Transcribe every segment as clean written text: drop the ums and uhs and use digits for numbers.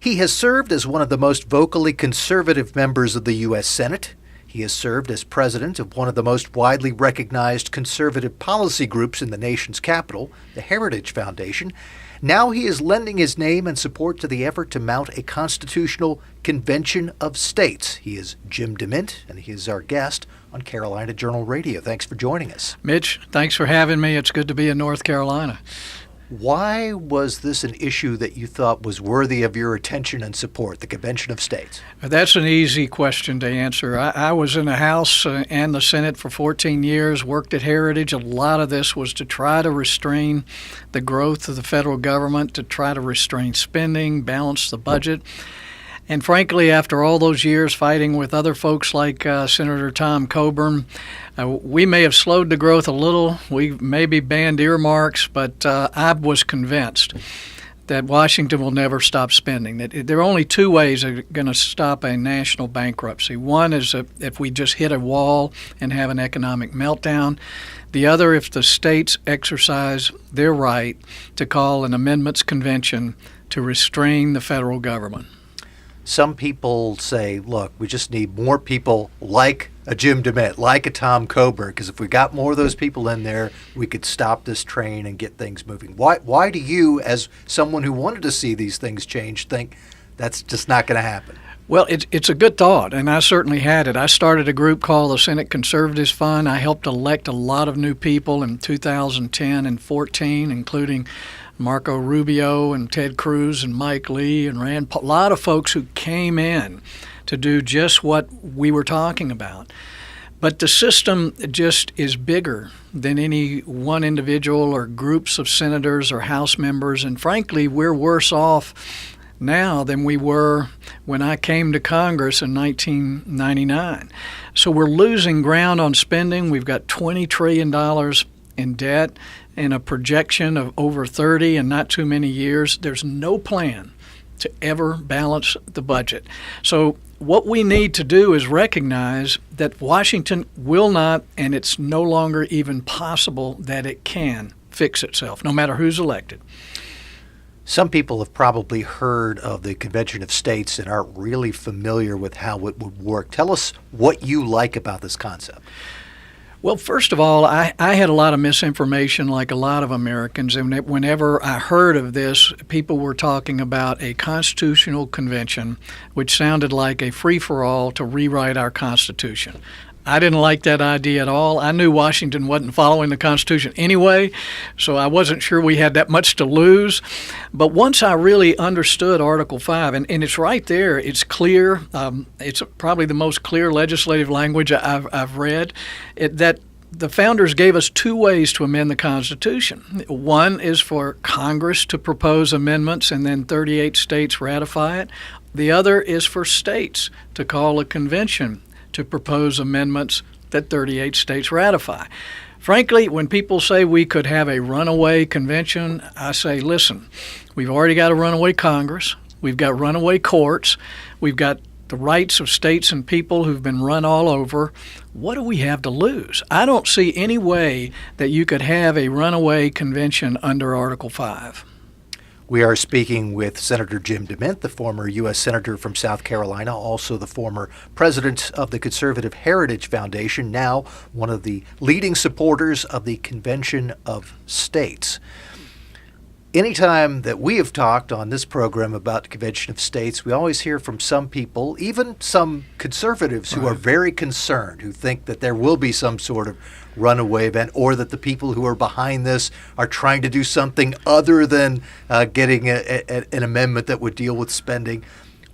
He has served as one of the most vocally conservative members of the U.S. Senate. He has served as president of one of the most widely recognized conservative policy groups in the nation's capital, the Heritage Foundation. Now he is lending his name and support to the effort to mount a constitutional convention of states. He is Jim DeMint, and he is our guest on Carolina Journal Radio. Thanks for joining us. Mitch, thanks for having me. It's good to be in North Carolina. Why was this an issue that you thought was worthy of your attention and support, the Convention of States? That's an easy question to answer. I was in the House and the Senate for 14 years, worked at Heritage. A lot of this was to try to restrain the growth of the federal government, to try to restrain spending, balance the budget. And frankly, after all those years fighting with other folks like Senator Tom Coburn, we may have slowed the growth a little. We maybe banned earmarks, but I was convinced that Washington will never stop spending. That there are only two ways that are going to stop a national bankruptcy. One is if we just hit a wall and have an economic meltdown. The other, if the states exercise their right to call an amendments convention to restrain the federal government. Some people say, look, we just need more people like a Jim DeMint, like a Tom Coburn, because if we got more of those people in there, we could stop this train and get things moving. Why do you, as someone who wanted to see these things change, think that's just not going to happen? Well, it's a good thought, and I certainly had it. I started a group called the Senate Conservatives Fund. I helped elect a lot of new people in 2010 and 14, including Marco Rubio and Ted Cruz and Mike Lee and Rand Paul, a lot of folks who came in to do just what we were talking about. But the system just is bigger than any one individual or groups of senators or House members, and frankly, we're worse off now than we were when I came to Congress in 1999. So we're losing ground on spending. We've got $20 trillion in debt and a projection of over 30 in not too many years. There's no plan to ever balance the budget. So what we need to do is recognize that Washington will not, and it's no longer even possible that it can fix itself, no matter who's elected. Some people have probably heard of the Convention of States and aren't really familiar with how it would work. Tell us what you like about this concept. Well, first of all, I had a lot of misinformation like a lot of Americans, and whenever I heard of this, people were talking about a constitutional convention, which sounded like a free-for-all to rewrite our Constitution. I didn't like that idea at all. I knew Washington wasn't following the Constitution anyway, so I wasn't sure we had that much to lose. But once I really understood Article 5, and it's right there, it's clear, it's probably the most clear legislative language I've read, that the founders gave us two ways to amend the Constitution. One is for Congress to propose amendments and then 38 states ratify it. The other is for states to call a convention to propose amendments that 38 states ratify. Frankly, when people say we could have a runaway convention, I say, listen, we've already got a runaway Congress, we've got runaway courts, we've got the rights of states and people who've been run all over. What do we have to lose? I don't see any way that you could have a runaway convention under Article 5. We are speaking with Senator Jim DeMint, the former U.S. Senator from South Carolina, also the former president of the Conservative Heritage Foundation, now one of the leading supporters of the Convention of States. Anytime that we have talked on this program about the Convention of States, we always hear from some people, even some conservatives who are very concerned, who think that there will be some sort of runaway event, or that the people who are behind this are trying to do something other than getting an amendment that would deal with spending.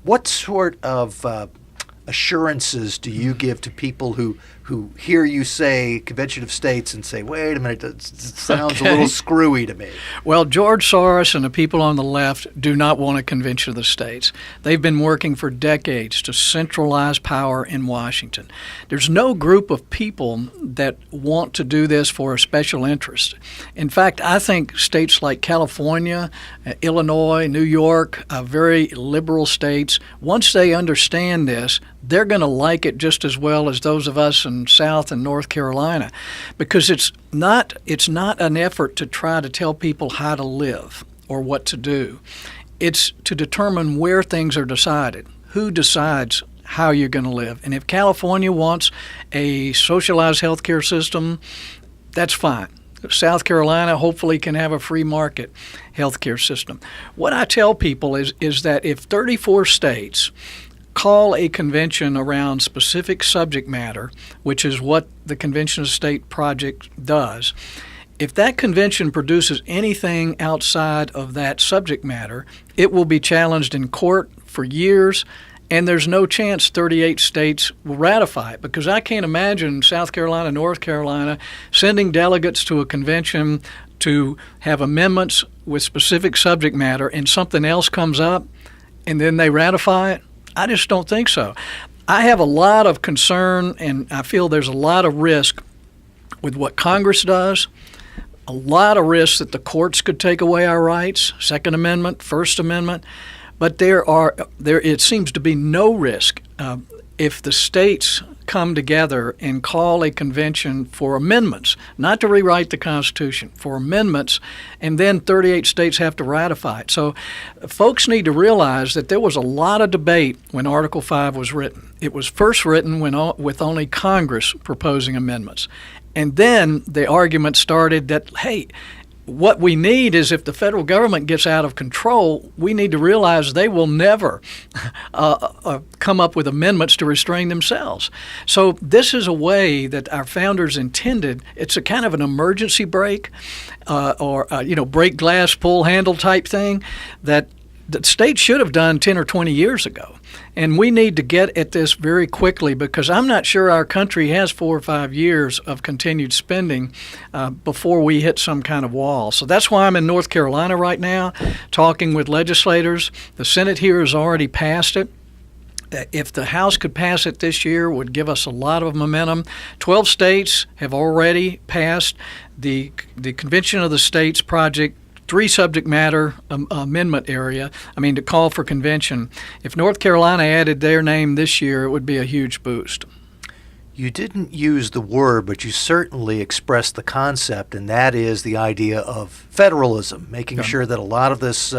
What sort of assurances do you give to people who hear you say Convention of States and say, wait a minute, it sounds a little screwy to me? Well, George Soros and the people on the left do not want a convention of the states. They've been working for decades to centralize power in Washington. There's no group of people that want to do this for a special interest. In fact, I think states like California, Illinois, New York, very liberal states, once they understand this, they're going to like it just as well as those of us in South and North Carolina, because it's not an effort to try to tell people how to live or what to do. It's to determine where things are decided. Who decides how you're going to live? And if California wants a socialized healthcare system, that's fine. South Carolina hopefully can have a free market healthcare system. What I tell people is that if 34 states call a convention around specific subject matter, which is what the Convention of State Project does, if that convention produces anything outside of that subject matter, it will be challenged in court for years, and there's no chance 38 states will ratify it, because I can't imagine South Carolina, North Carolina sending delegates to a convention to have amendments with specific subject matter and something else comes up and then they ratify it. I just don't think so. I have a lot of concern, and I feel there's a lot of risk with what Congress does, a lot of risk that the courts could take away our rights, Second Amendment, First Amendment, but there it seems to be no risk if the states come together and call a convention for amendments, not to rewrite the Constitution, for amendments, and then 38 states have to ratify it. So folks need to realize that there was a lot of debate when Article 5 was written. It was first written with only Congress proposing amendments. And then the argument started that, hey, what we need is if the federal government gets out of control, we need to realize they will never come up with amendments to restrain themselves. So this is a way that our founders intended. It's a kind of an emergency brake or break glass, pull handle type thing that the states should have done 10 or 20 years ago. And we need to get at this very quickly, because I'm not sure our country has 4 or 5 years of continued spending before we hit some kind of wall. So that's why I'm in North Carolina right now talking with legislators. The Senate here has already passed it. If the House could pass it this year, it would give us a lot of momentum. 12 states have already passed the Convention of the States project, 3 subject matter amendment area, to call for convention. If North Carolina added their name this year, it would be a huge boost. You didn't use the word, but you certainly expressed the concept, and that is the idea of federalism, making sure that a lot of this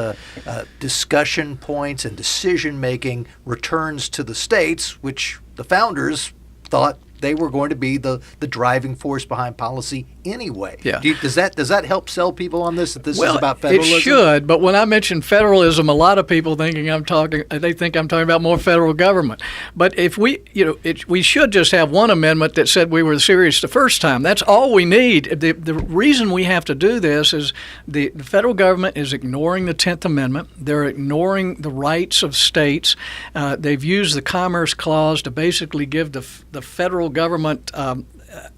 discussion points and decision-making returns to the states, which the founders thought they were going to be the driving force behind policy anyway. Yeah. Does that help sell people on this, that this is about federalism? It should, but when I mention federalism, a lot of people they think I'm talking about more federal government. But if we should just have one amendment that said we were serious the first time. That's all we need. The reason we have to do this is the federal government is ignoring the 10th Amendment. They're ignoring the rights of states. They've used the Commerce Clause to basically give the federal government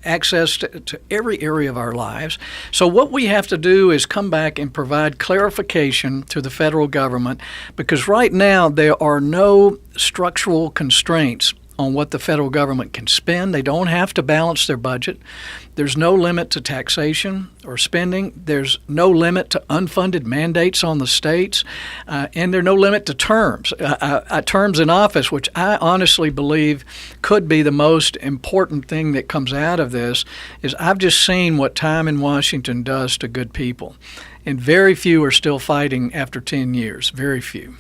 access to every area of our lives. So what we have to do is come back and provide clarification to the federal government, because right now there are no structural constraints on what the federal government can spend. They don't have to balance their budget. There's no limit to taxation or spending. There's no limit to unfunded mandates on the states. And there's no limit to terms. Terms in office, which I honestly believe could be the most important thing that comes out of this, is I've just seen what time in Washington does to good people. And very few are still fighting after 10 years, very few.